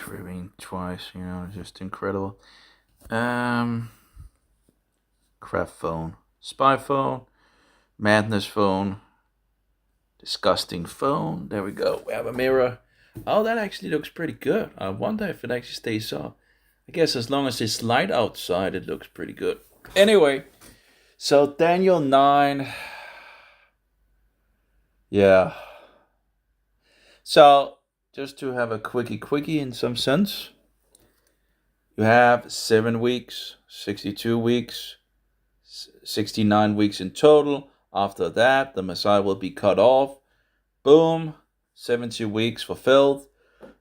reviewing twice, just incredible. Craft phone, spy phone, madness phone, disgusting phone. There we go. We have a mirror. Oh, that actually looks pretty good. I wonder if it actually stays up. I guess as long as it's light outside, it looks pretty good. Anyway, so Daniel 9. Yeah. So, just to have a quickie in some sense, you have 7 weeks, 62 weeks, 69 weeks in total. After that, the Messiah will be cut off. Boom, 70 weeks fulfilled.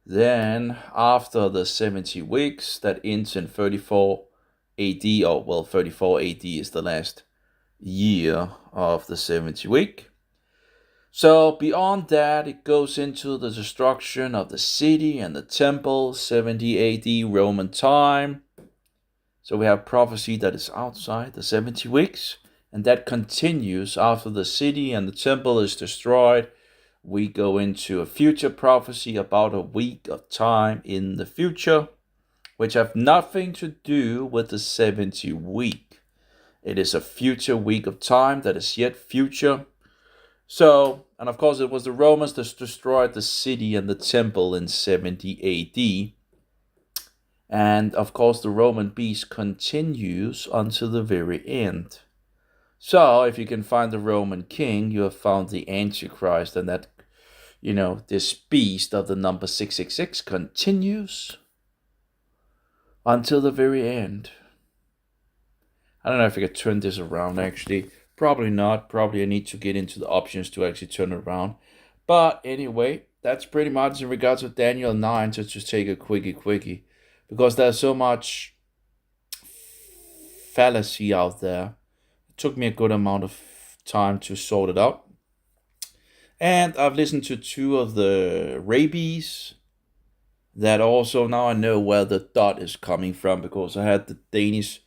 Then, after the 70 weeks, that ends in 34 AD, 34 AD is the last year of the 70 week. So, beyond that, it goes into the destruction of the city and the temple, 70 AD Roman time. So we have prophecy that is outside the 70 weeks, and that continues after the city and the temple is destroyed. We go into a future prophecy about a week of time in the future, which have nothing to do with the 70 week. It is a future week of time that is yet future. So, and of course it was the Romans that destroyed the city and the temple in 70 AD. And of course, the Roman beast continues until the very end. So, if you can find the Roman king, you have found the Antichrist, and that, this beast of the number 666 continues until the very end. I don't know if I could turn this around actually. Probably not. Probably I need to get into the options to actually turn it around. But anyway, that's pretty much in regards to Daniel 9, to just take a quickie. Because there's so much fallacy out there. It took me a good amount of time to sort it out. And I've listened to 2 of the rabbis that also now I know where the dot is coming from, because I had the Danish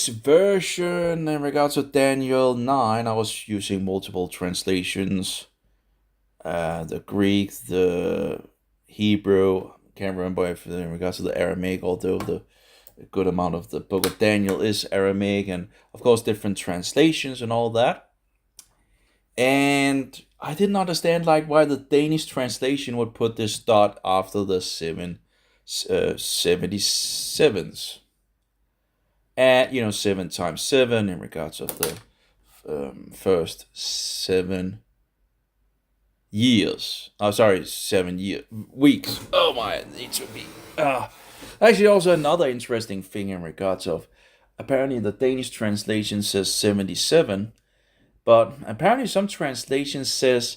version in regards to Daniel 9. I was using multiple translations. The Greek, the Hebrew, can't remember if in regards to the Aramaic, although the good amount of the book of Daniel is Aramaic, and of course different translations and all that. And I didn't understand why the Danish translation would put this dot after the 77s. And 7 times 7 in regards of the first 7 years. 7 weeks. Oh my, it needs to be. Actually, also another interesting thing in regards of, apparently the Danish translation says 77, but apparently some translation says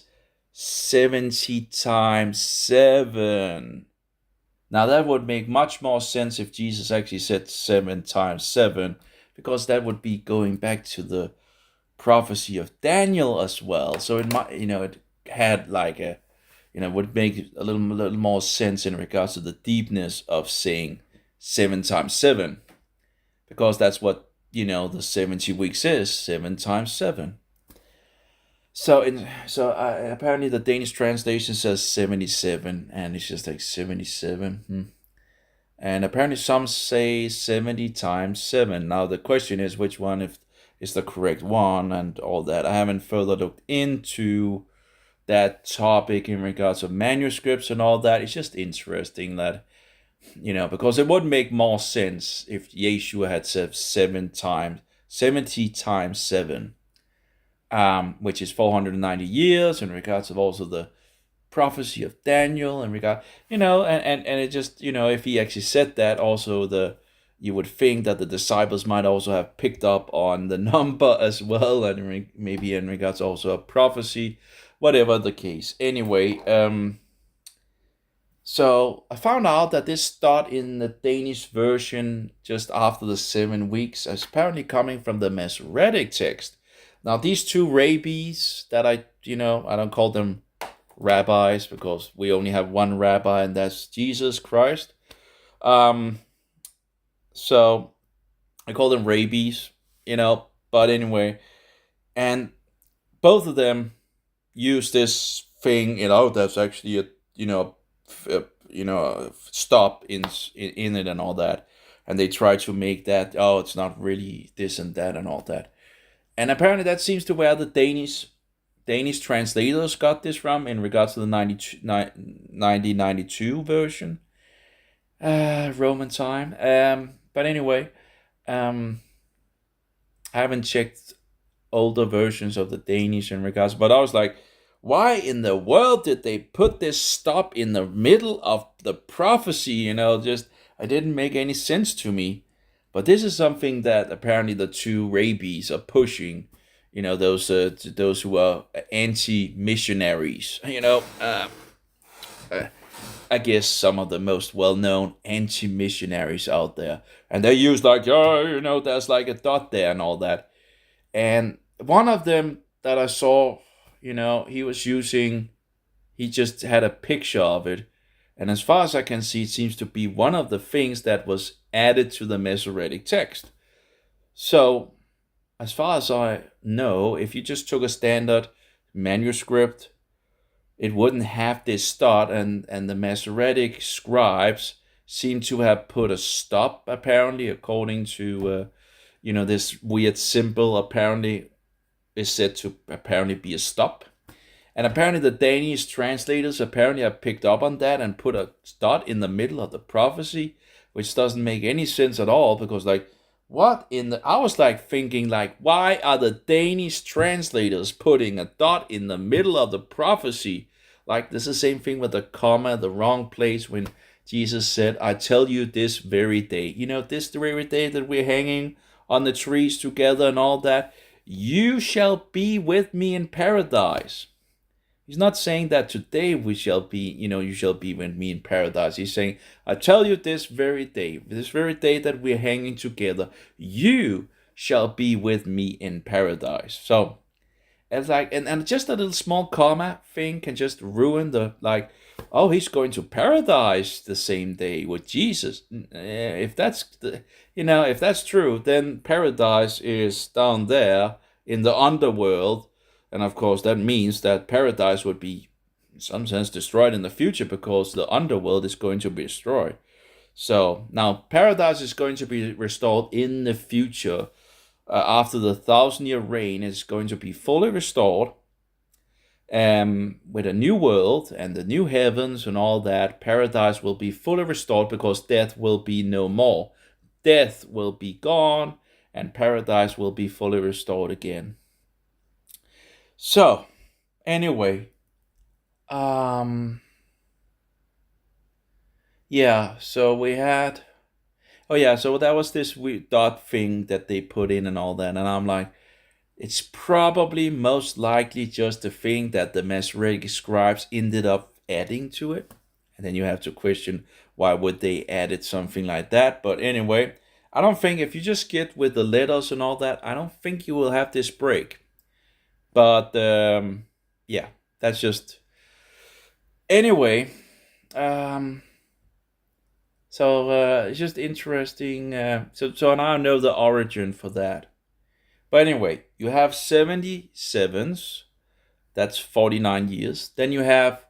70 times 7. Now that would make much more sense if Jesus actually said 7 times 7, because that would be going back to the prophecy of Daniel as well. So it might, it had would make a little more sense in regards to the deepness of saying 7 times 7, because that's what the 70 weeks is, 7 times 7. So apparently the Danish translation says 77, and it's just like 77. And apparently some say 70 times 7. Now the question is which one is the correct one and all that. I haven't further looked into that topic in regards of manuscripts and all that. It's just interesting that, because it would make more sense if Yeshua had said 70 times 7, which is 490 years, in regards of also the prophecy of Daniel, in regard, and it just, if he actually said that, also you would think that the disciples might also have picked up on the number as well, and maybe in regards also of prophecy, whatever the case. Anyway, so I found out that this dot in the Danish version just after the 7 weeks is apparently coming from the Masoretic text. Now these 2 rabbis that I don't call them rabbis because we only have one rabbi, and that's Jesus Christ. So I call them rabbis, but anyway, and both of them use this thing, that's actually a stop in it and all that, and they try to make that, oh, it's not really this and that and all that. And apparently that seems to where the Danish translators got this from in regards to the 1992 version, Roman time. But anyway, um, I haven't checked older versions of the Danish in regards, but I was like, why in the world did they put this stop in the middle of the prophecy? Just, it didn't make any sense to me. But this is something that apparently the two rabbis are pushing. Those who are anti-missionaries. I guess some of the most well-known anti-missionaries out there, and they use like, there's like a dot there and all that. And one of them that I saw, he just had a picture of it. And as far as I can see, it seems to be one of the things that was added to the Masoretic text. So, as far as I know, if you just took a standard manuscript, it wouldn't have this dot, and the Masoretic scribes seem to have put a stop, apparently, according to this weird symbol apparently is said to apparently be a stop. And apparently the Danish translators apparently have picked up on that and put a dot in the middle of the prophecy, which doesn't make any sense at all, because like, what in the... I was like thinking like, why are the Danish translators putting a dot in the middle of the prophecy? Like, this is the same thing with the comma, the wrong place, when Jesus said, I tell you this very day. This very day that we're hanging on the trees together and all that, you shall be with me in paradise. He's not saying that today we shall be, you shall be with me in paradise. He's saying, I tell you this very day that we're hanging together, you shall be with me in paradise. So, it's like, and just a little small comma thing can just ruin the, like, oh, he's going to paradise the same day with Jesus. If that's if that's true, then paradise is down there in the underworld, and of course that means that paradise would be, in some sense, destroyed in the future because the underworld is going to be destroyed. So now paradise is going to be restored in the future. After the 1,000-year reign, is going to be fully restored. With a new world and the new heavens and all that, paradise will be fully restored because death will be no more. Death will be gone and paradise will be fully restored again. So, anyway, so we had, so that was this weird dot thing that they put in and all that, and I'm like, it's probably most likely just a thing that the Masoretic scribes ended up adding to it. And then you have to question, why would they added something like that? But anyway, I don't think, if you just get with the letters and all that, I don't think you will have this break. But that's just... Anyway, so it's just interesting. So now I know the origin for that. But anyway, you have 77s, that's 49 years. Then you have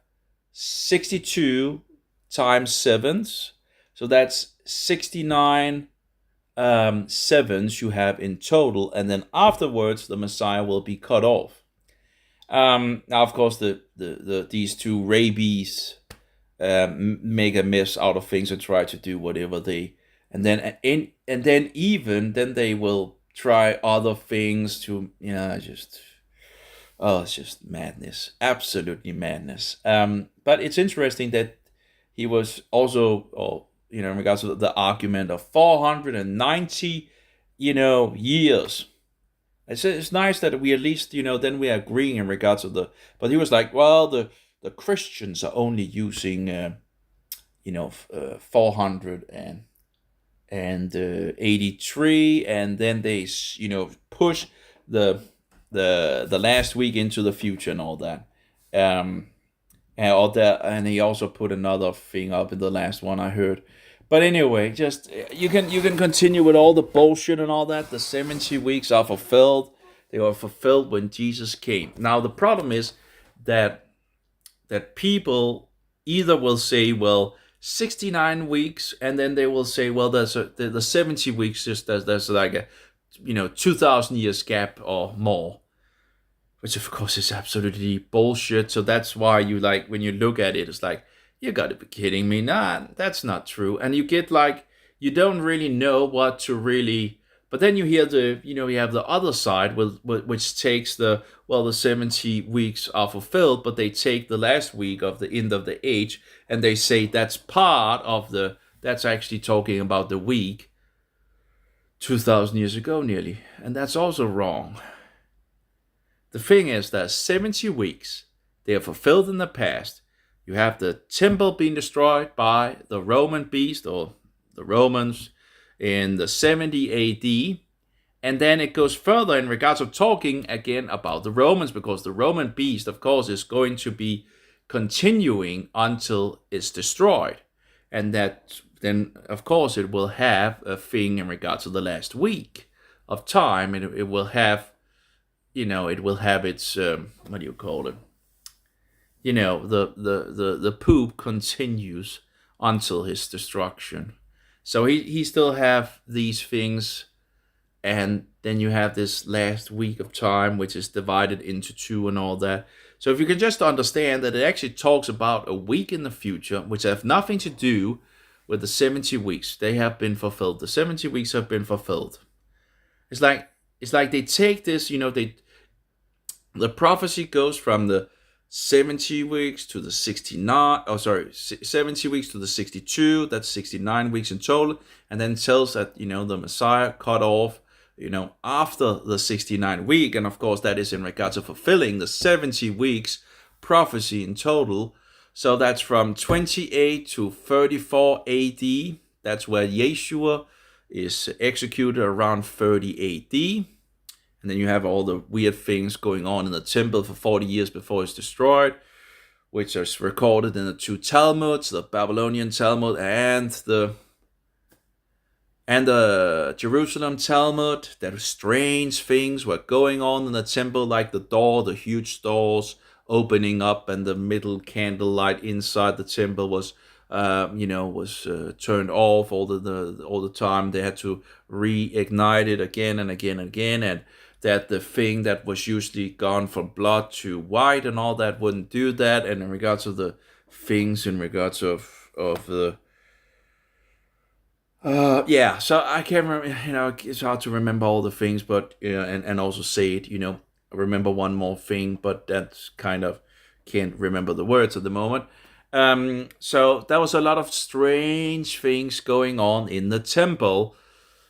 62 times 7s, so that's 69 sevens you have in total. And then afterwards, the Messiah will be cut off. Now, of course, these two rabbis make a mess out of things and try to do whatever they... And then they will try other things to, it's just madness, absolutely madness. But it's interesting that he was also, in regards to the argument of 490, years. It's nice that we at least, then we are agreeing in regards to the, but he was like, well, the Christians are only using, 483, and then they push the last week into the future and all that, and and he also put another thing up in the last one I heard. But anyway, just you can continue with all the bullshit and all that. The 70 weeks are fulfilled. They were fulfilled when Jesus came. Now the problem is that people either will say, well, 69 weeks, and then they will say, well, the 70 weeks, just there's like a 2,000 years gap or more, which of course is absolutely bullshit. So that's why you, like, when you look at it, it's like, you gotta be kidding me. Nah, that's not true. And you get like, you don't really know what to really. But then you hear you have the other side, which takes the 70 weeks are fulfilled, but they take the last week of the end of the age, and they say that's that's actually talking about the week 2,000 years ago nearly. And that's also wrong. The thing is that 70 weeks, they are fulfilled in the past. You have the temple being destroyed by the Roman beast, or the Romans, in the 70 AD. And then it goes further in regards of talking again about the Romans, because the Roman beast, of course, is going to be continuing until it's destroyed. And that then, of course, it will have a thing in regards to the last week of time. And it will have, it will have its, what do you call it? The poop continues until his destruction. So he still have these things, and then you have this last week of time, which is divided into two and all that. So if you can just understand that it actually talks about a week in the future, which have nothing to do with the 70 weeks. They have been fulfilled. The 70 weeks have been fulfilled. It's like they take this, the prophecy goes from the 70 weeks to the 70 weeks to the 62, that's 69 weeks in total, and then tells that, the Messiah cut off, after the 69 week, and of course that is in regards to fulfilling the 70 weeks prophecy in total. So that's from 28 to 34 AD, that's where Yeshua is executed around 30 AD. And then you have all the weird things going on in the temple for 40 years before it's destroyed, which is recorded in the two Talmuds, the Babylonian Talmud and the Jerusalem Talmud. That strange things were going on in the temple, like the huge doors opening up, and the middle candlelight inside the temple was turned off all the time. They had to reignite it again and again and again, and that the thing that was usually gone from blood to white and all that wouldn't do that. And in regards of the things, in regards of the so I can't remember, it's hard to remember all the things, but and also say it, remember one more thing, but that's kind of, can't remember the words at the moment. So there was a lot of strange things going on in the temple.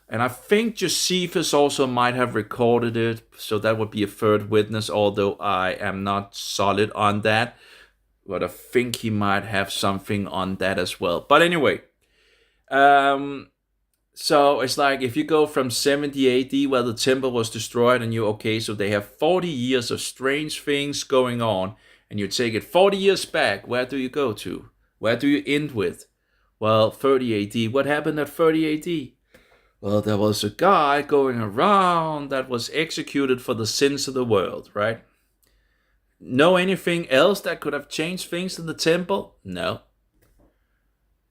And I think Josephus also might have recorded it, so that would be a third witness, although I am not solid on that. But I think he might have something on that as well. But anyway, so it's like if you go from 70 AD, where the temple was destroyed, and so they have 40 years of strange things going on, and you take it 40 years back, where do you go to? Where do you end with? Well, 30 AD. What happened at 30 AD? Well, there was a guy going around that was executed for the sins of the world, right? Know anything else that could have changed things in the temple? No.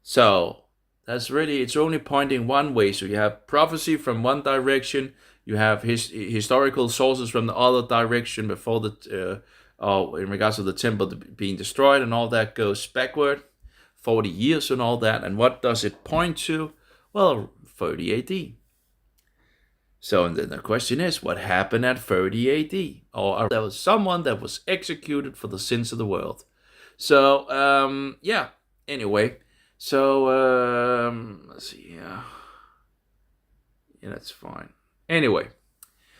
So, it's only pointing one way. So you have prophecy from one direction, you have historical sources from the other direction before in regards to the temple being destroyed, and all that goes backward, 40 years and all that. And what does it point to? Well, 30 AD. So and then the question is, what happened at 30 AD? Or there was someone that was executed for the sins of the world. So, anyway. So, let's see. Yeah, that's fine. Anyway.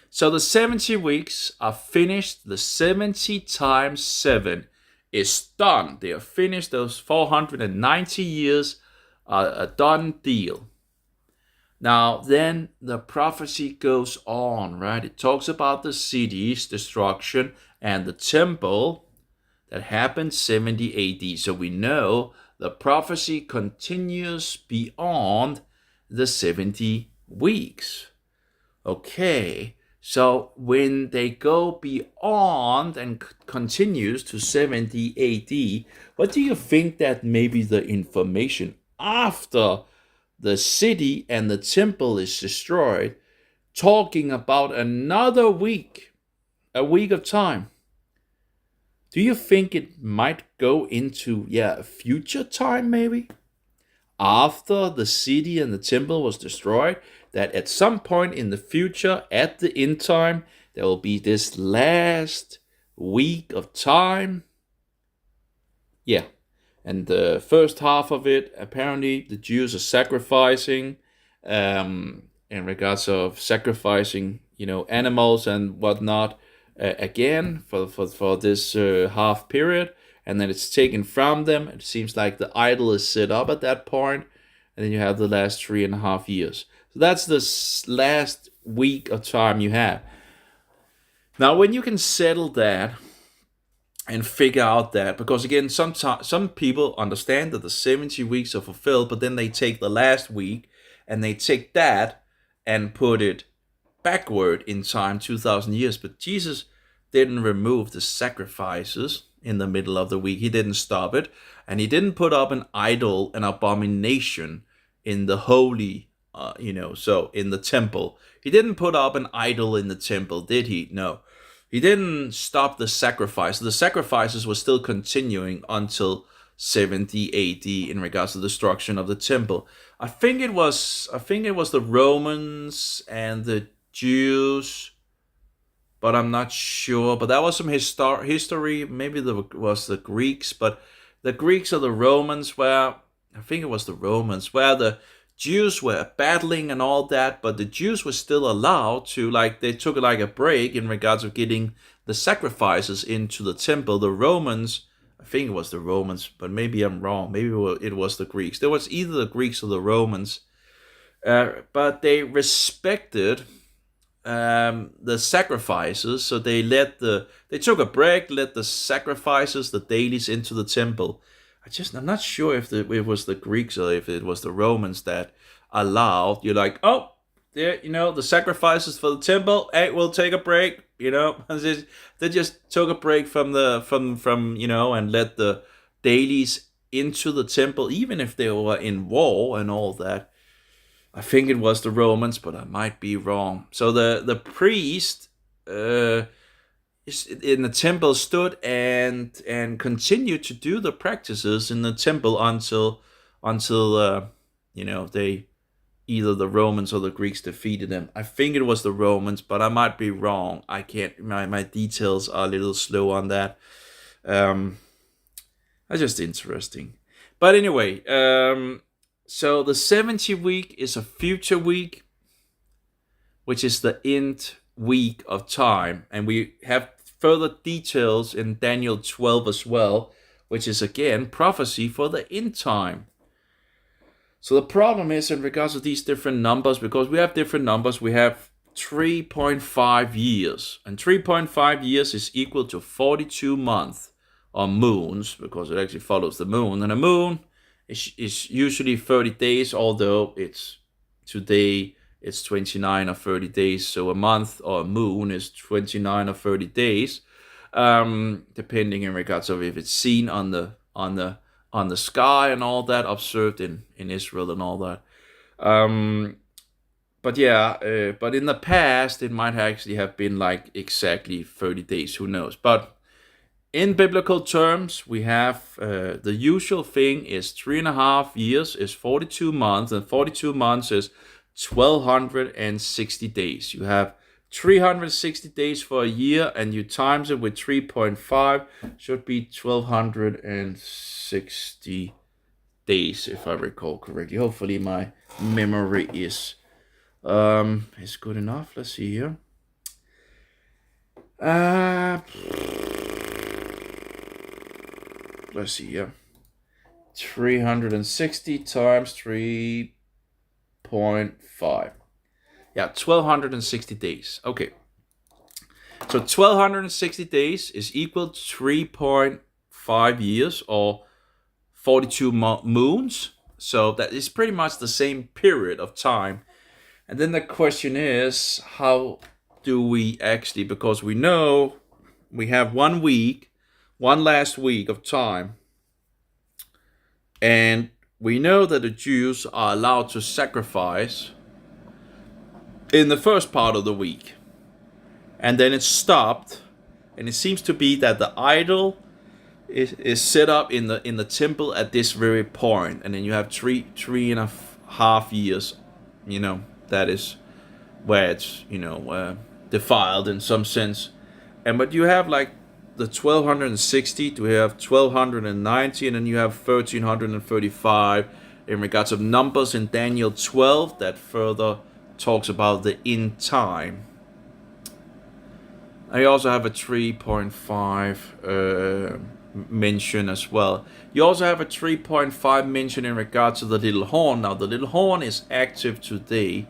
So the 70 weeks are finished. The 70 times 7 is done. They are finished. Those 490 years are a done deal. Now, then the prophecy goes on, right? It talks about the city's destruction and the temple that happened 70 AD. So we know the prophecy continues beyond the 70 weeks. Okay, So when they go beyond and continues to 70 AD, what do you think that maybe the information after the city and the temple is destroyed, talking about another week, a week of time? Do you think it might go into, a future time maybe? After the city and the temple was destroyed, that at some point in the future, at the end time, there will be this last week of time. Yeah. And the first half of it, apparently, the Jews are sacrificing, in regards of sacrificing, animals and whatnot, again for this half period, and then it's taken from them. It seems like the idol is set up at that point, and then you have the last 3.5 years. So that's the last week of time you have. Now, when you can settle that and figure out that, because again, some people understand that the 70 weeks are fulfilled, but then they take the last week and they take that and put it backward in time 2,000 years. But Jesus didn't remove the sacrifices in the middle of the week. He didn't stop it, and he didn't put up an idol, an abomination in the holy, so in the temple. He didn't put up an idol in the temple, did he? No. He didn't stop the sacrifice. The sacrifices were still continuing until 70 AD in regards to the destruction of the temple. I think it was the Romans and the Jews, but I'm not sure. But that was some history. Maybe it was the Greeks, but the Greeks or the Romans, where I think it was the Romans, where the Jews were battling and all that, but the Jews were still allowed to, they took a break in regards of getting the sacrifices into the temple. The Romans, I think it was the Romans, but maybe I'm wrong. Maybe it was the Greeks. There was either the Greeks or the Romans, but they respected the sacrifices, so they took a break, let the sacrifices, the dailies, into the temple. I'm not sure if it was the Greeks or if it was the Romans that allowed. You're like, oh, there, the sacrifices for the temple. Hey, we'll take a break. They just took a break from and let the dailies into the temple, even if they were in war and all that. I think it was the Romans, but I might be wrong. So the priest in the temple stood and continued to do the practices in the temple until they, either the Romans or the Greeks, defeated them. I think it was the Romans, but I might be wrong. I can't. My details are a little slow on that. That's just interesting. But anyway, so the 70 week is a future week, which is the end week of time, and we have further details in Daniel 12 as well, which is again prophecy for the end time. So the problem is in regards to these different numbers, because we have different numbers, we have 3.5 years, and 3.5 years is equal to 42 months or moons, because it actually follows the moon, and a moon is usually 30 days, although today it's 29 or 30 days. So a month or a moon is 29 or 30 days, depending in regards of if it's seen on the sky and all that, observed in Israel and all that. But in the past it might actually have been like exactly 30 days. Who knows? But in biblical terms, we have the usual thing is 3.5 years is 42 months, and 42 months is 1,260 days. You have 360 days for a year, and you times it with 3.5, should be 1,260 days, if I recall correctly. Hopefully my memory is good enough. Let's see here. Let's see here. 360 times 3.5. Yeah, 1,260 days. Okay. So 1,260 days is equal to 3.5 years or 42 moons. So that is pretty much the same period of time. And then the question is, how do we actually, because we know we have 1 week, one last week of time, and we know that the Jews are allowed to sacrifice in the first part of the week, and then it stopped, and it seems to be that the idol is set up in the temple at this very point, and then you have three and a half years, that is where it's defiled in some sense, but you have like the 1260, we have 1290, and then you have 1335 in regards of numbers in Daniel 12 that further talks about the end time. I also have a 3.5 mention as well. You also have a 3.5 mention in regards to the little horn. Now the little horn is active today,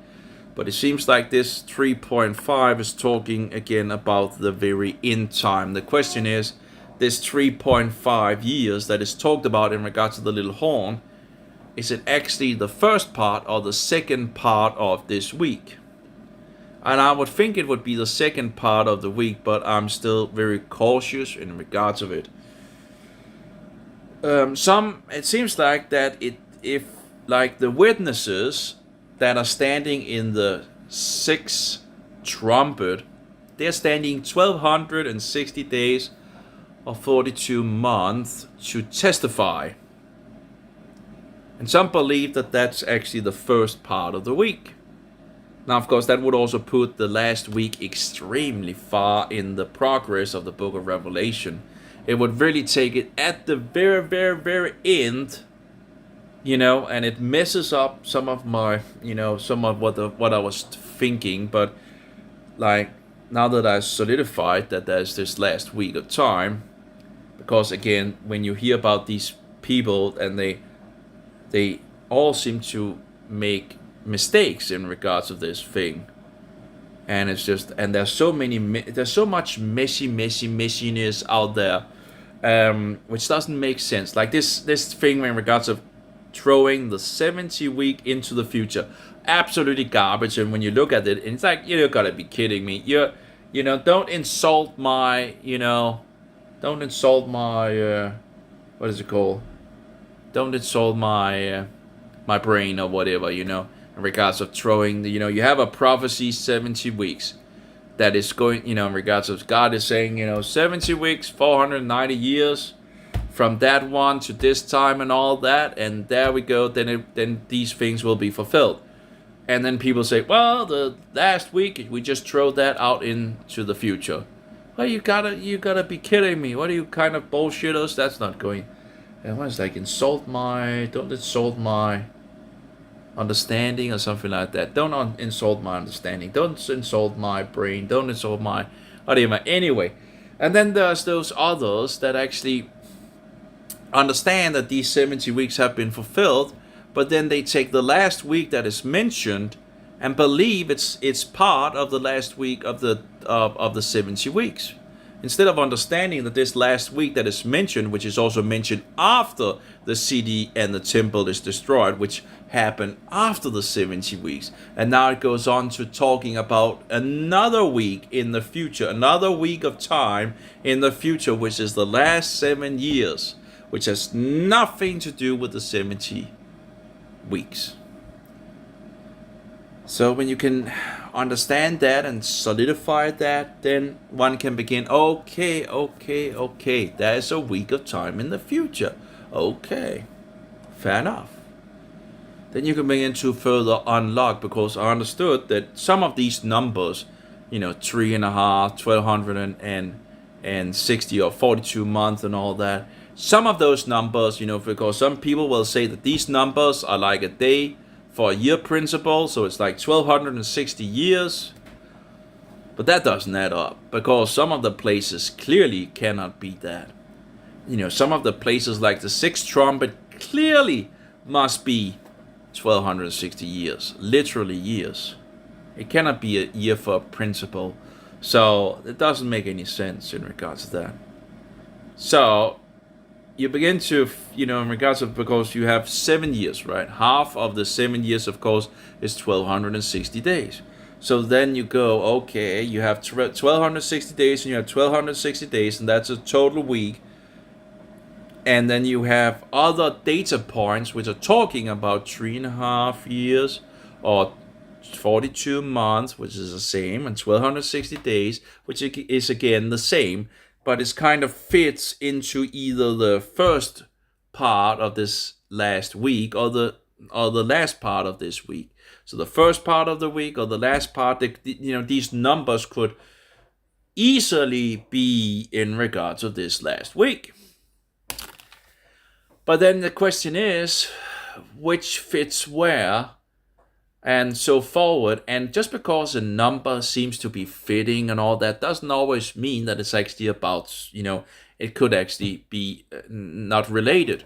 but it seems like this 3.5 is talking again about the very end time. The question is, this 3.5 years that is talked about in regards to the little horn, is it actually the first part or the second part of this week? And I would think it would be the second part of the week, but I'm still very cautious in regards of it. It seems like that if like the witnesses that are standing in the sixth trumpet, they're standing 1260 days or 42 months to testify. And some believe that that's actually the first part of the week. Now, of course, that would also put the last week extremely far in the progress of the book of Revelation. It would really take it at the very, very, very end, and it messes up some of my, some of what I was thinking. But like now that I solidified that there's this last week of time, because again, when you hear about these people and they all seem to make mistakes in regards of this thing, and it's just, and there's so much messiness out there, which doesn't make sense. Like this thing in regards of throwing the 70 week into the future, absolutely garbage. And when you look at it, it's like, you gotta be kidding me. Don't insult my, what is it called? Don't insult my brain or whatever, in regards of throwing you have a prophecy 70 weeks that is going, in regards of God is saying, 70 weeks, 490 years from that one to this time and all that, and there we go, then these things will be fulfilled. And then people say, well, the last week we just throw that out into the future. Well, you gotta be kidding me. What are you kind of bullshitters? That's not going. And what is like don't insult my understanding or something like that. Don't insult my understanding. Don't insult my brain. Don't insult my whatever. Anyway, and then there's those others that actually understand that these 70 weeks have been fulfilled, but then they take the last week that is mentioned and believe it's part of the last week of the 70 weeks. Instead of understanding that this last week that is mentioned, which is also mentioned after the city and the temple is destroyed, which happened after the 70 weeks. And now it goes on to talking about another week in the future, another week of time in the future, which is the last 7 years, which has nothing to do with the 70 weeks. So when you can understand that and solidify that, then one can begin, okay, there's a week of time in the future. Okay, fair enough. Then you can begin to further unlock, because I understood that some of these numbers, 3.5, 1260 or 42 months and all that, some of those numbers, because some people will say that these numbers are like a day for a year principle, so it's like 1260 years, but that doesn't add up, because some of the places clearly cannot be that. Some of the places like the sixth trumpet clearly must be 1260 years, literally years. It cannot be a year for a principle, so it doesn't make any sense in regards to that. So you begin to, in regards of, because you have 7 years, right? Half of the 7 years, of course, is 1260 days. So then you go, okay, you have 1260 days and you have 1260 days, and that's a total week. And then you have other data points which are talking about 3.5 years or 42 months, which is the same, and 1260 days, which is again the same, but it kind of fits into either the first part of this last week or the last part of this week. So the first part of the week or the last part, these numbers could easily be in regard to this last week. But then the question is, which fits where, and so forward. And just because a number seems to be fitting and all that doesn't always mean that it's actually about, it could actually be not related,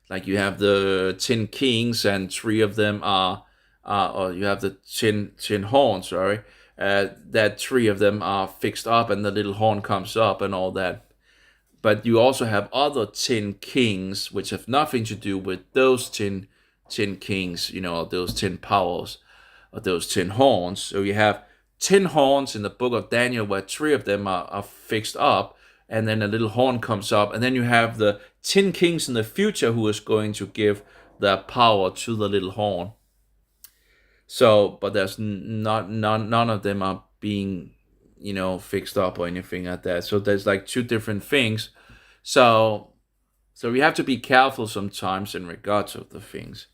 Like you have the 10 kings and 3 of them are or you have the 10 horns, sorry, that 3 of them are fixed up and the little horn comes up and all that. But you also have other 10 kings which have nothing to do with those 10 kings, those 10 powers, or those 10 horns. So you have 10 horns in the book of Daniel where 3 of them are fixed up, and then a little horn comes up, and then you have the 10 kings in the future who is going to give their power to the little horn. So, but there's none of them are being, fixed up or anything like that. So there's like 2 different things. So we have to be careful sometimes in regards of the things.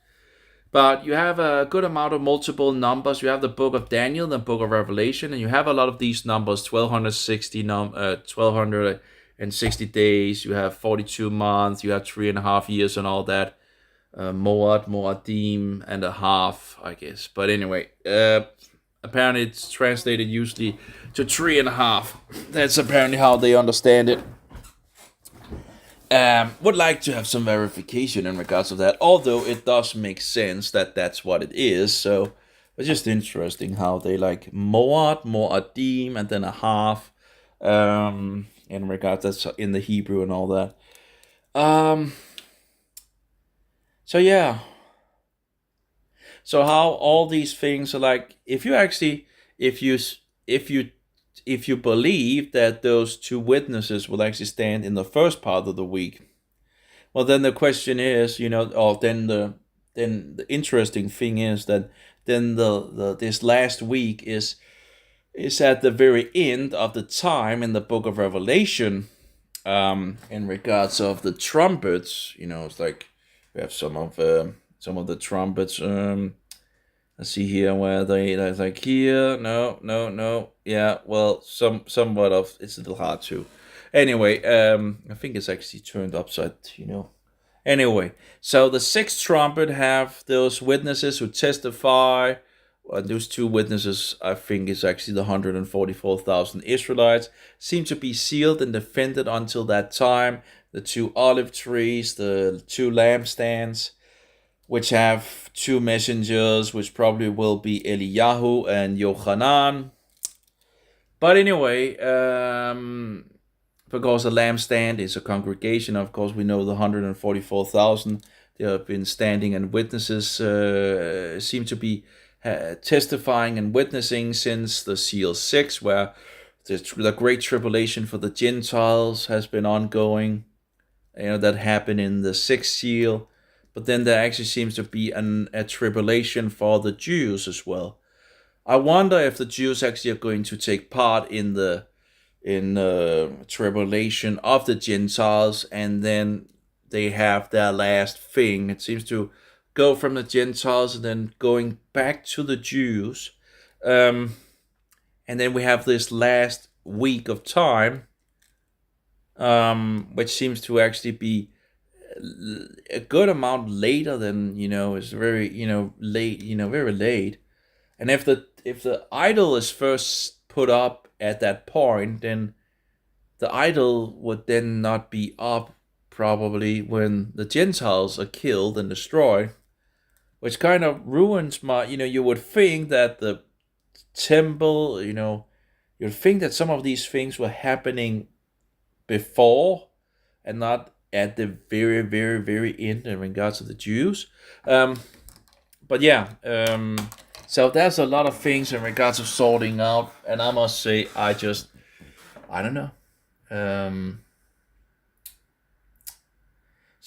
But you have a good amount of multiple numbers. You have the book of Daniel, the book of Revelation, and you have a lot of these numbers, 1260 days, you have 42 months, you have 3.5 years and all that. Moadim and a half, I guess. But anyway, apparently it's translated usually to 3.5. That's apparently how they understand it. Would like to have some verification in regards to that, although it does make sense that that's what it is. So it's just interesting how they like Moadim, and then a half, in regards that's in the Hebrew and all that. So yeah. So how all these things are like, if you believe that those 2 witnesses will actually stand in the first part of the week, well, then the question is, then the interesting thing is that then this last week is at the very end of the time in the book of Revelation, in regards of the trumpets. It's like we have some of the trumpets. Let's see here where they're like here. No. Yeah, well, somewhat of it's a little hard to. Anyway, I think it's actually turned upside. Anyway, so the 6th trumpet have those witnesses who testify. And those 2 witnesses, I think, is actually the 144,000 Israelites, seem to be sealed and defended until that time. The 2 olive trees, the 2 lampstands, which have 2 messengers, which probably will be Eliyahu and Yochanan. But anyway, because the lampstand is a congregation, of course, we know the 144,000, they have been standing, and witnesses seem to be testifying and witnessing since the seal 6, where the great tribulation for the Gentiles has been ongoing. That happened in the 6th seal. But then there actually seems to be a tribulation for the Jews as well. I wonder if the Jews actually are going to take part in the tribulation of the Gentiles, and then they have their last thing. It seems to go from the Gentiles and then going back to the Jews. And then we have this last week of time, which seems to actually be a good amount later than, it's very, late, very late. And if the idol is first put up at that point, then the idol would then not be up probably when the Gentiles are killed and destroyed, which kind of ruins you would think that the temple, you'd think that some of these things were happening before and not at the very, very, very end in regards to the Jews. But yeah, So there's a lot of things in regards of sorting out, and I must say, I don't know. Um,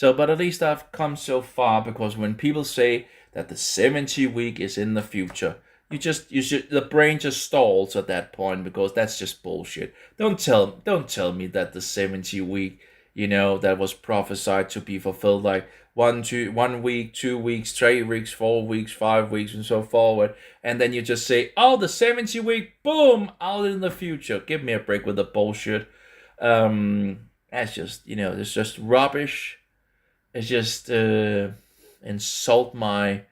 but at least I've come so far, because when people say that the 70 week is in the future, the brain just stalls at that point, because that's just bullshit. Don't tell me that the 70 week, that was prophesied to be fulfilled, like 1 week, 2 weeks, 3 weeks, 4 weeks, 5 weeks, and so forward, and then you just say, oh, the 70 week, boom, out in the future. Give me a break with the bullshit. That's just, it's just rubbish. It's just insult my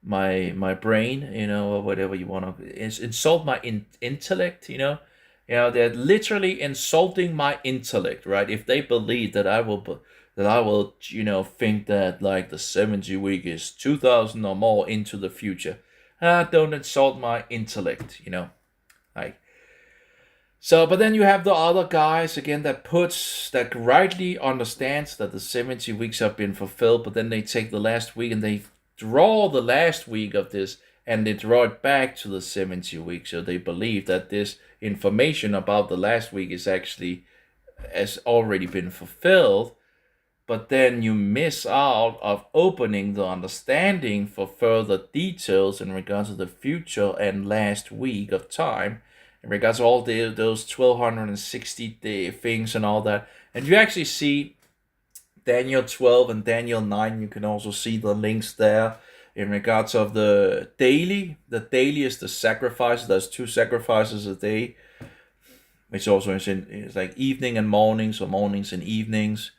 brain, or whatever you want to. Insult my intellect, they're literally insulting my intellect, right? If they believe that I will think that, like, the 70 week is 2000 or more into the future, don't insult my intellect, like. So, but then you have the other guys again that rightly understands that the 70 weeks have been fulfilled, but then they take the last week and they draw the last week of this, and they draw it back to the 70 weeks. So they believe that this information about the last week has already been fulfilled, but then you miss out of opening the understanding for further details in regards to the future and last week of time, in regards to all those 1260 day things and all that. And you actually see Daniel 12 and Daniel 9. You can also see the links there in regards of the daily. The daily is the sacrifice. There's 2 sacrifices a day, which also is like evening and mornings, or mornings and evenings,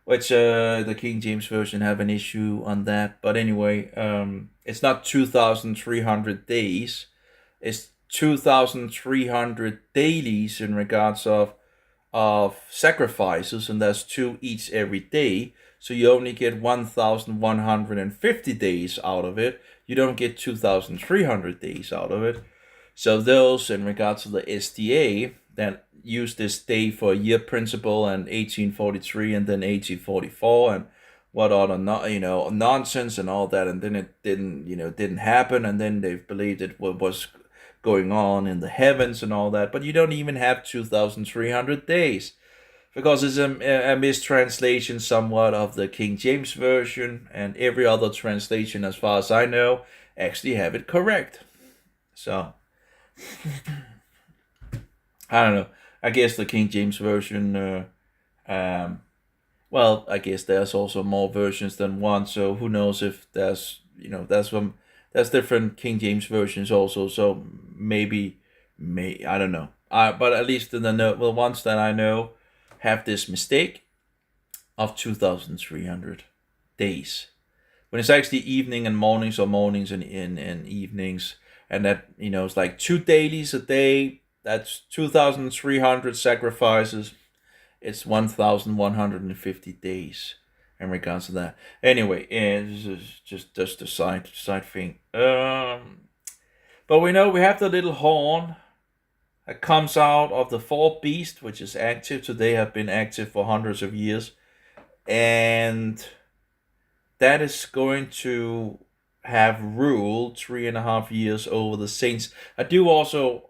which the King James Version have an issue on that. But anyway, it's not 2,300 days. It's 2,300 dailies in regards of sacrifices, and there's 2 each every day. So you only get 1,150 days out of it. You don't get 2,300 days out of it. So those in regards to the SDA that use this day for a year principle, and 1843 and then 1844 and what other nonsense and all that, and then it didn't happen, and then they believed it was going on in the heavens and all that. But you don't even have 2,300 days, because it's a mistranslation somewhat of the King James Version, and every other translation, as far as I know, actually have it correct. So I don't know. I guess the King James Version, well, I guess there's also more versions than one, so who knows if there's different King James versions also, so maybe, I don't know. But at least the ones that I know have this mistake of 2,300 days, when it's actually evening and mornings, or mornings and evenings, and that it's like 2 dailies a day. That's 2,300 sacrifices. It's 1,150 days in regards to that. Anyway, this is just a side thing. But we know we have the little horn that comes out of the 4th beast, which is active. So they have been active for hundreds of years, and that is going to have ruled 3.5 years over the saints. I do also,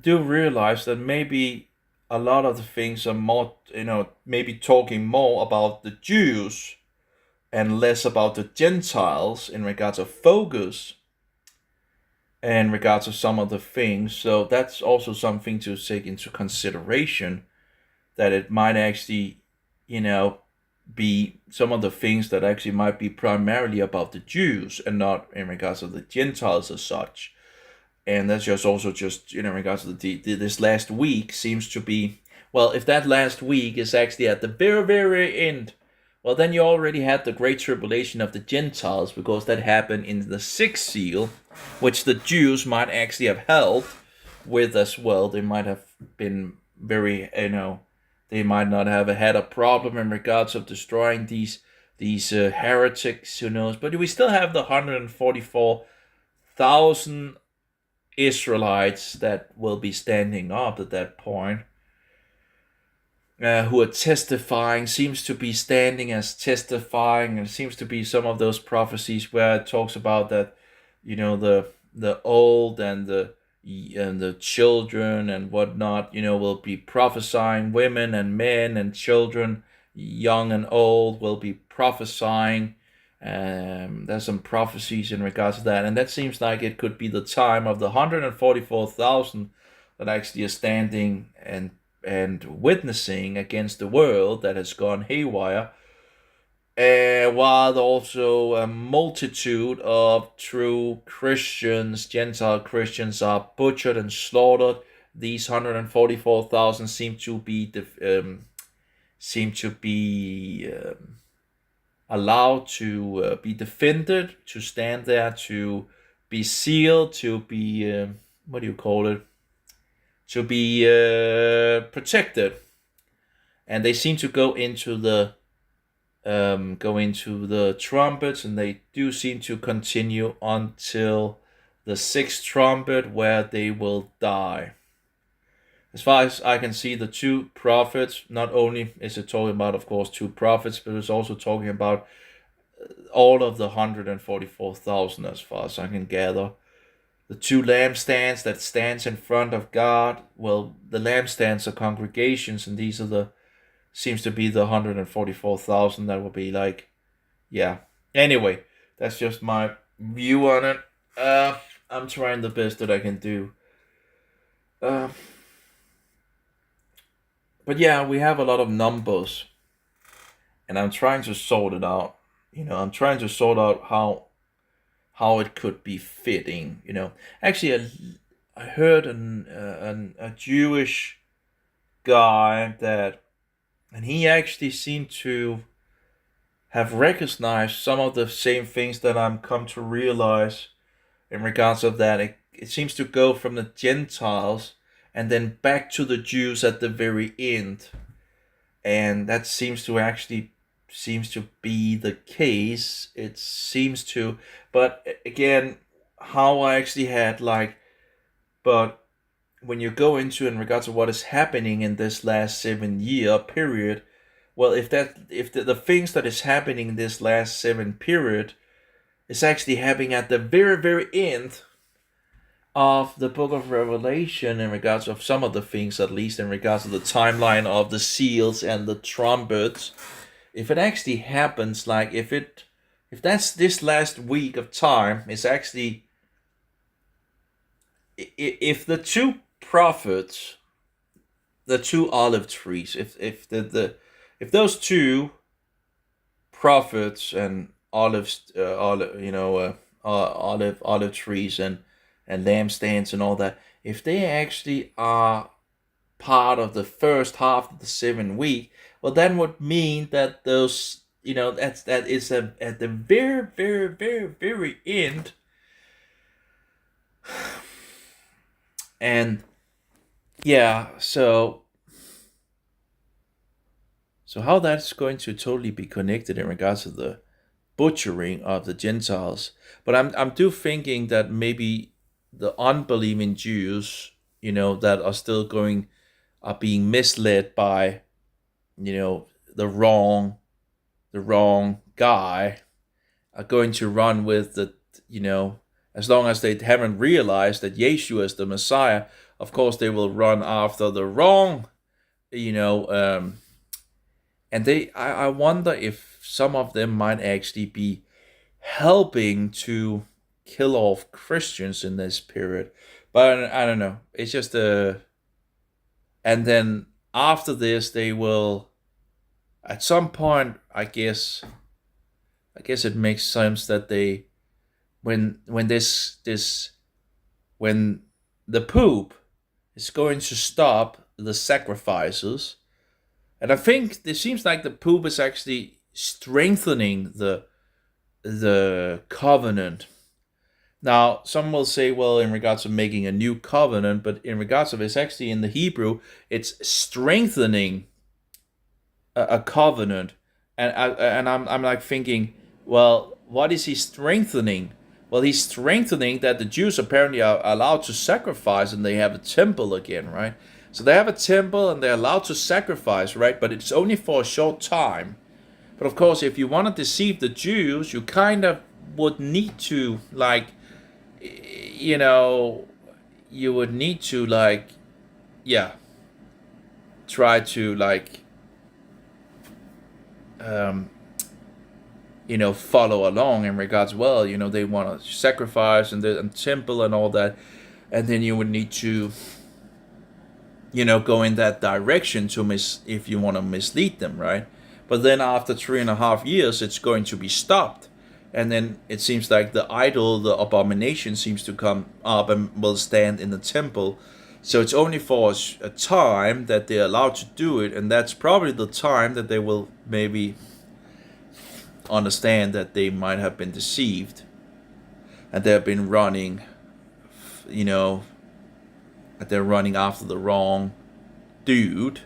do realize that maybe a lot of the things are more, maybe talking more about the Jews and less about the Gentiles in regards of focus and in regards of some of the things. So that's also something to take into consideration, that it might actually, be some of the things that actually might be primarily about the Jews and not in regards of the Gentiles as such. And that's just in regards to this last week seems to be, well, if that last week is actually at the very, very end, well, then you already had the great tribulation of the Gentiles, because that happened in the 6th seal, which the Jews might actually have helped with as well. They might have been very, they might not have had a problem in regards of destroying these heretics, who knows. But we still have the 144,000 Israelites that will be standing up at that point. who are testifying, seems to be standing as testifying, and it seems to be some of those prophecies where it talks about that, the old and the children and whatnot, will be prophesying. Women and men and children, young and old, will be prophesying. There's some prophecies in regards to that, and that seems like it could be the time of the 144,000 that actually are standing and witnessing against the world that has gone haywire, while also a multitude of true Christians, Gentile Christians, are butchered and slaughtered. These 144,000 seem to be allowed to be defended, to stand there, to be sealed, to be what do you call it? To be protected, and they seem to go into the trumpets, and they do seem to continue until the sixth trumpet, where they will die. As far as I can see, the two prophets, not only is it talking about, of course, two prophets, but it's also talking about all of the 144,000, as far as I can gather. The two lampstands that stands in front of God, well, the lampstands are congregations, and these are seems to be the 144,000 that will be like, yeah. Anyway, that's just my view on it. I'm trying the best that I can do. But yeah, we have a lot of numbers, and I'm trying to sort it out. I'm trying to sort out how it could be fitting. Actually, I heard a Jewish guy and he actually seemed to have recognized some of the same things that I'm come to realize in regards of that. It seems to go from the Gentiles and then back to the Jews at the very end, and that seems to be the case. It seems to, but again, how I actually had but when you go into in regards to what is happening in this last 7-year period, well, if the things that is happening in this last 7 period is actually happening at the very, very end of the book of Revelation, in regards of some of the things, at least in regards to the timeline of the seals and the trumpets, if it actually happens, if that's this last week of time, is actually, if the two prophets, the two olive trees, if those two prophets and olive trees and lampstands and all that, if they actually are part of the first half of the 7 week, well, that would mean that those, that is at the very, very, very, very end. And yeah, so how that's going to totally be connected in regards to the butchering of the Gentiles. But I'm too thinking that maybe the unbelieving Jews, that are being misled by, the wrong guy, are going to run with as long as they haven't realized that Yeshua is the Messiah, of course they will run after the wrong, and I wonder if some of them might actually be helping to kill off Christians in this period. But I don't know. It's just and then after this, they will, at some point, I guess it makes sense that they, when the Pope is going to stop the sacrifices, and I think it seems like the Pope is actually strengthening the covenant. Now, some will say, well, in regards of making a new covenant, but in regards of, it's actually in the Hebrew, it's strengthening a covenant. And I'm like thinking, well, what is he strengthening? Well, he's strengthening that the Jews apparently are allowed to sacrifice and they have a temple again, right? So they have a temple and they're allowed to sacrifice, right? But it's only for a short time. But of course, if you want to deceive the Jews, you kind of would need to, like, you know, you would need to, like, yeah, try to, like, follow along in regards, well, they want to sacrifice and temple and all that. And then you would need to, go in that direction if you want to mislead them, right? But then after 3.5 years, it's going to be stopped. And then it seems like the idol, the abomination, seems to come up and will stand in the temple. So it's only for a time that they're allowed to do it. And that's probably the time that they will maybe understand that they might have been deceived. And they've been running, that they're running after the wrong dude.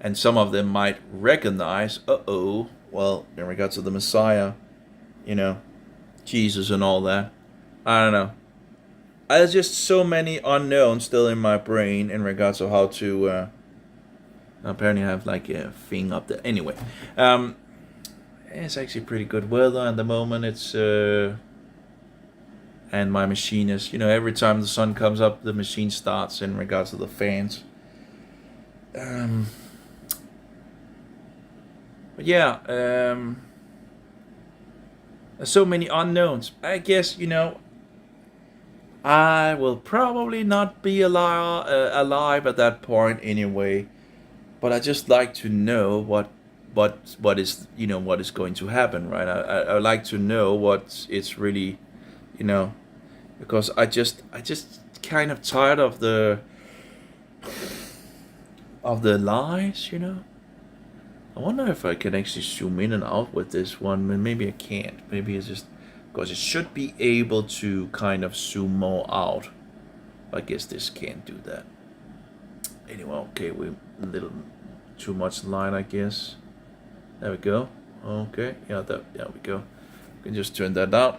And some of them might recognize, well, in regards to the Messiah, Jesus and all that. I don't know. There's just so many unknowns still in my brain in regards to how to. Apparently, I have like a thing up there. Anyway, it's actually pretty good weather at the moment. It's and my machine is, every time the sun comes up, the machine starts in regards to the fans. But yeah, there's so many unknowns. I guess, I will probably not be alive at that point anyway. But I just like to know what is what is going to happen, right? I like to know what it's really, because I just kind of tired of the lies, I wonder if I can actually zoom in and out with this one. Maybe I can't. Maybe it's just because it should be able to kind of zoom more out. I guess this can't do that. Anyway, okay, we a little too much line, I guess. There we go. Okay, yeah, there we go. We can just turn that down.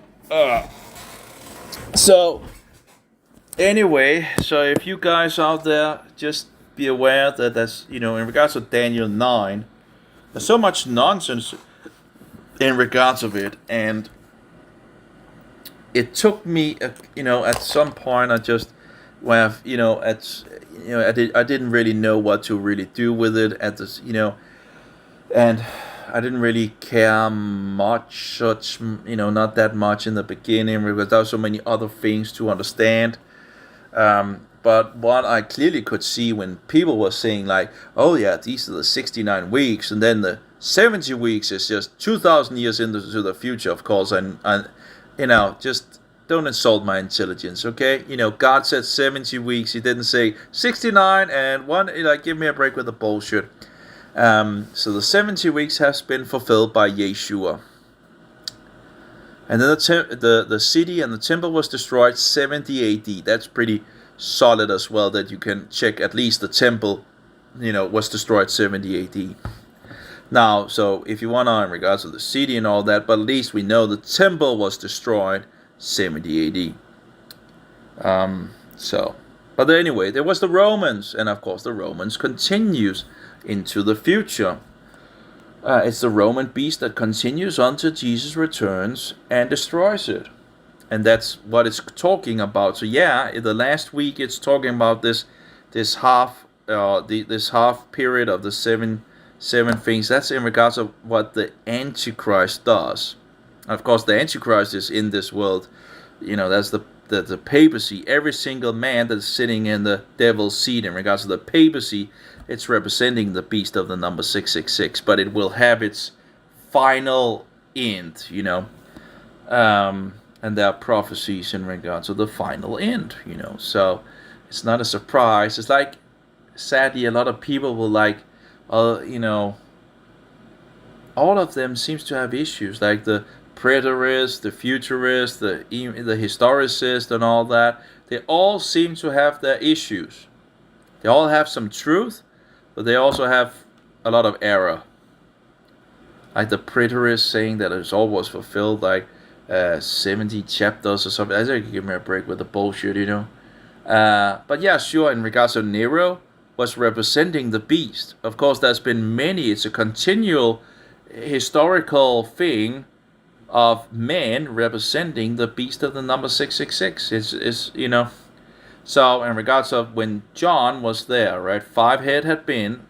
So, anyway, so if you guys out there, just be aware that that's, in regards to Daniel 9, there's so much nonsense in regards of it, and it took me, at some point I just, I didn't really know what to really do with it at this, and I didn't really care much, not that much in the beginning because there were so many other things to understand. But what I clearly could see when people were saying like, oh yeah, these are the 69 weeks, and then the 70 weeks is just 2,000 years into the future, of course, and just don't insult my intelligence, okay? God said 70 weeks. He didn't say 69 and one. Give me a break with the bullshit. So the 70 weeks has been fulfilled by Yeshua. And then the city and the temple was destroyed 70 AD. That's pretty solid as well, that you can check at least the temple, was destroyed 70 AD. Now, so if you want to in regards to the city and all that, but at least we know the temple was destroyed 70 AD. But anyway, there was the Romans, and of course the Romans continues into the future. It's the Roman beast that continues until Jesus returns and destroys it. And that's what it's talking about. So yeah, in the last week it's talking about this half period of the seven things. That's in regards of what the Antichrist does. Of course, the Antichrist is in this world. That's the papacy. Every single man that's sitting in the devil's seat in regards to the papacy, it's representing the beast of the number 666. But it will have its final end, and there are prophecies in regards to the final end, So it's not a surprise. It's like, sadly, a lot of people will like, all of them seems to have issues, like the preterists, the futurists, the historicists, and all that. They all seem to have their issues. They all have some truth, but they also have a lot of error. Like the preterists saying that it's always fulfilled, like 70 chapters or something. I think you give me a break with the bullshit, But yeah, sure, in regards to Nero, was representing the beast. Of course, there's been many. It's a continual historical thing of men representing the beast of the number 666. It's So in regards of when John was there, right, five heads had been,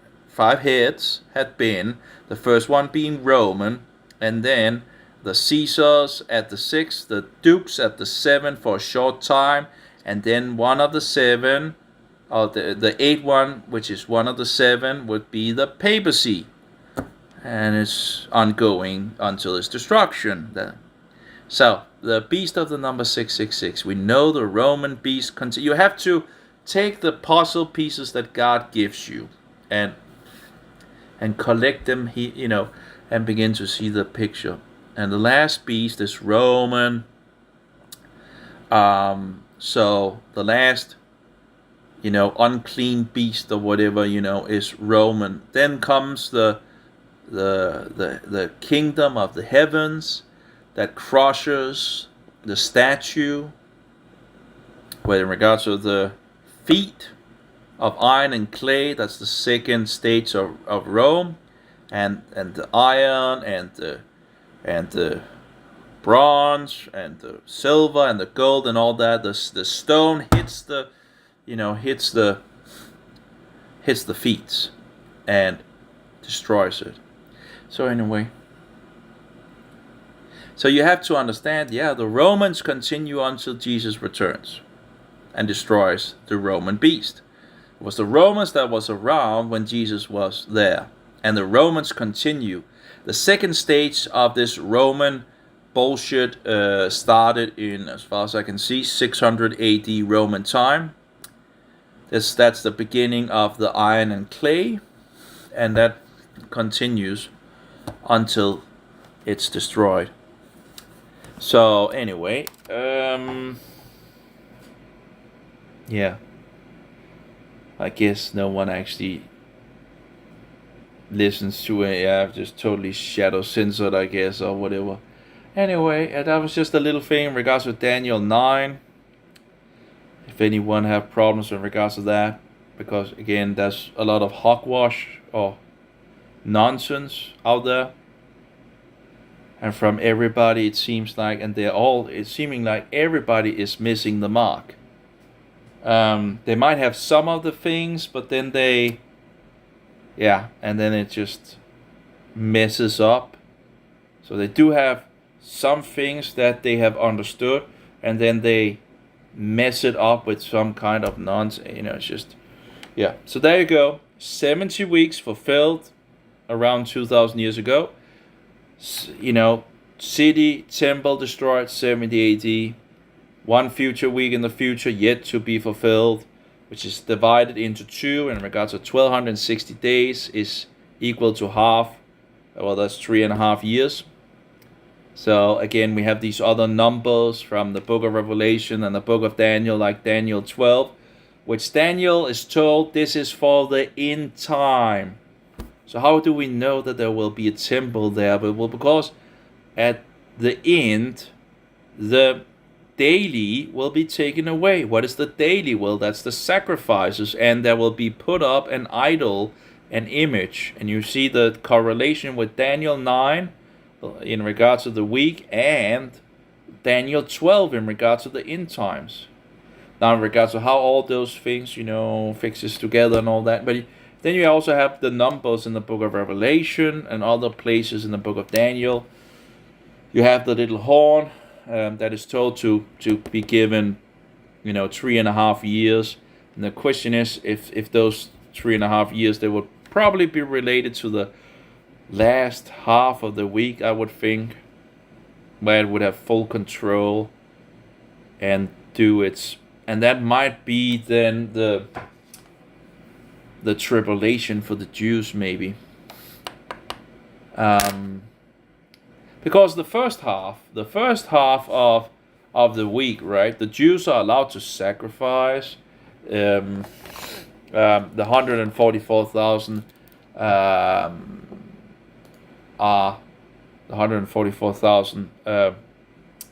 the first one being Roman, and then the Caesars at the 6, the dukes at the 7 for a short time, and then one of the 7, or the 8th one, which is one of the 7, would be the papacy. And it's ongoing until its destruction. So, the beast of the number 666. We know the Roman beast. You have to take the puzzle pieces that God gives you and collect them, and begin to see the picture. And the last beast is Roman. So, the last, unclean beast or whatever, is Roman. Then comes the kingdom of the heavens that crushes the statue, where in regards to the feet of iron and clay, that's the second stage of Rome, and the iron and the bronze and the silver and the gold and all that. The stone hits the feet and destroys it. So anyway. So you have to understand, the Romans continue until Jesus returns and destroys the Roman beast. It was the Romans that was around when Jesus was there. And the Romans continue. The second stage of this Roman bullshit started in, as far as I can see, 600 AD Roman time. That's the beginning of the iron and clay. And that continues until it's destroyed. So anyway, I guess no one actually listens to it. I've just totally shadow censored, I guess, or whatever. Anyway, that was just a little thing in regards to Daniel 9. If anyone have problems in regards to that, because again, there's a lot of hogwash or nonsense out there. And from everybody, it seems like, and it's seeming like everybody is missing the mark. They might have some of the things, but then and then it just messes up. So they do have some things that they have understood, and then they mess it up with some kind of nonsense. It's just, So there you go. 70 weeks fulfilled around 2,000 years ago. City, temple destroyed 70 AD. One future week in the future yet to be fulfilled, which is divided into 2 in regards to 1260 days is equal to half. Well, that's 3.5 years. So again, we have these other numbers from the book of Revelation and the book of Daniel, like Daniel 12, which Daniel is told this is for the end time. So how do we know that there will be a temple there? Well, because at the end, the daily will be taken away. What is the daily? Well, that's the sacrifices, and there will be put up an idol, an image. And you see the correlation with Daniel 9 in regards to the week, and Daniel 12 in regards to the end times. Now, in regards to how all those things, fixes together and all that. But then you also have the numbers in the book of Revelation and other places in the book of Daniel. You have the little horn that is told to be given, 3.5 years. And the question is, if those 3.5 years, they would probably be related to the last half of the week, I would think, where it would have full control and do its, and that might be then the tribulation for the Jews, maybe. Because the first half of the week, right, the Jews are allowed to sacrifice. The 144,000 are the 144,000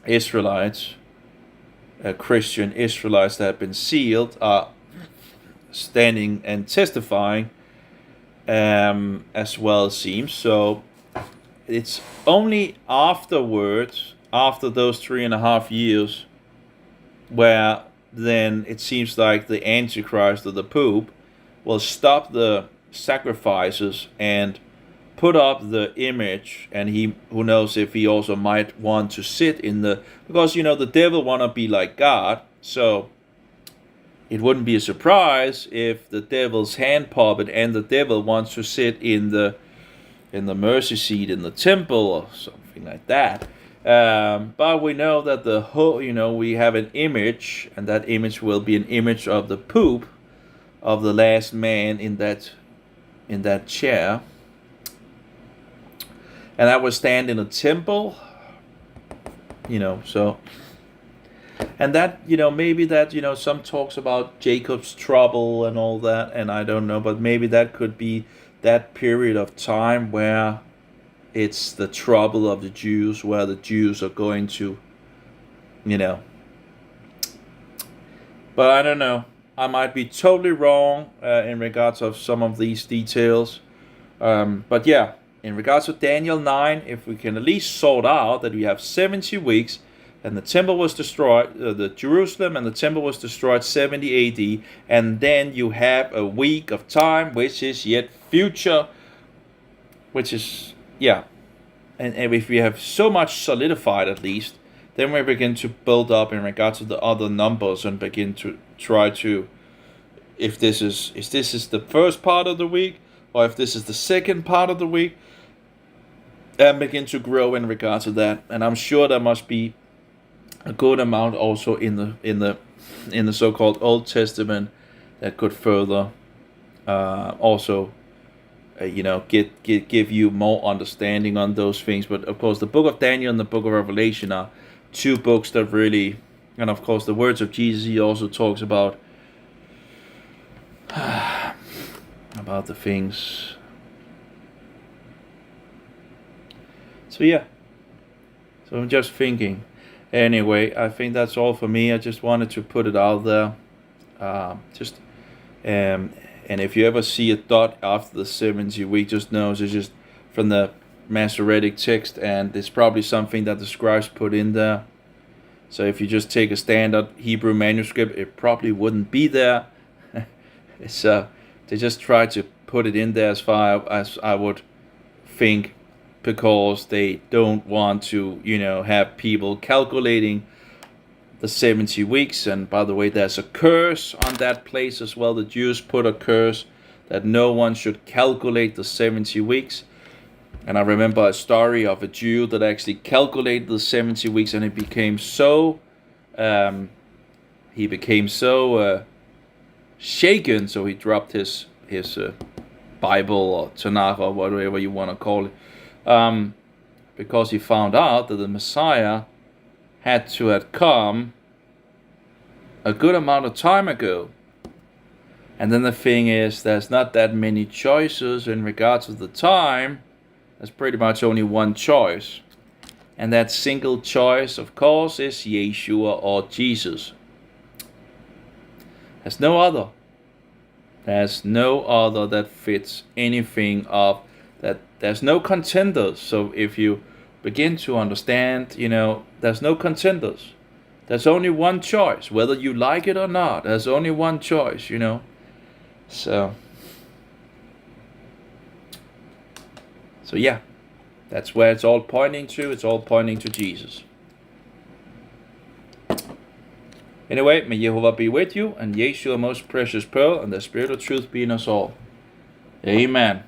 Israelites, Christian Israelites that have been sealed, are standing and testifying, as well, it seems. So it's only afterwards, after those 3.5 years, where then it seems like the Antichrist or the Pope will stop the sacrifices and put up the image, and he, who knows if he also might want to sit in the, because the devil want to be like God, so it wouldn't be a surprise if the devil's hand puppet and the devil wants to sit in the mercy seat in the temple or something like that. But we know that the whole, we have an image, and that image will be an image of the Pope, of the last man in that chair, and that will stand in a temple. So, and that, maybe that, some talks about Jacob's trouble and all that, and I don't know, but maybe that could be that period of time where it's the trouble of the Jews, where the Jews are going to, but I don't know. I might be totally wrong in regards of some of these details. But yeah, in regards to Daniel 9, if we can at least sort out that we have 70 weeks, and the temple was destroyed, the Jerusalem and the temple was destroyed 70 AD, and then you have a week of time, which is yet future, which is, yeah. And if we have so much solidified at least, then we begin to build up in regards to the other numbers and begin to try to, if this is the first part of the week, or if this is the second part of the week, and begin to grow in regards to that. And I'm sure there must be a good amount also in the so-called Old Testament that could further also give you more understanding on those things. But of course, the book of Daniel and the book of Revelation are two books that really, and of course the words of Jesus, he also talks about the things. So yeah, so I'm just thinking. Anyway, I think that's all for me. I just wanted to put it out there. And if you ever see a dot after the 70 week, just know it's just from the Masoretic text, and it's probably something that the scribes put in there. So if you just take a standard Hebrew manuscript, it probably wouldn't be there. It's they just try to put it in there as far as I would think, because they don't want to, have people calculating the 70 weeks. And by the way, there's a curse on that place as well. The Jews put a curse that no one should calculate the 70 weeks. And I remember a story of a Jew that actually calculated the 70 weeks, and he became so shaken, so he dropped his Bible or Tanakh or whatever you want to call it, because he found out that the Messiah had to have come a good amount of time ago. And then the thing is, there's not that many choices in regards to the time. There's pretty much only one choice. And that single choice, of course, is Yeshua or Jesus. There's no other. There's no other that fits anything of that. There's no contenders. So if you begin to understand, there's no contenders. There's only one choice, whether you like it or not. There's only one choice, So yeah, that's where it's all pointing to. It's all pointing to Jesus. Anyway, may Jehovah be with you, and Yeshua, most precious pearl, and the Spirit of truth be in us all. Amen.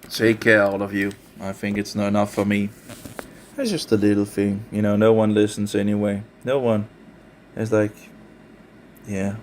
Take care, all of you. I think it's not enough for me. It's just a little thing. No one listens anyway. No one. It's like, yeah.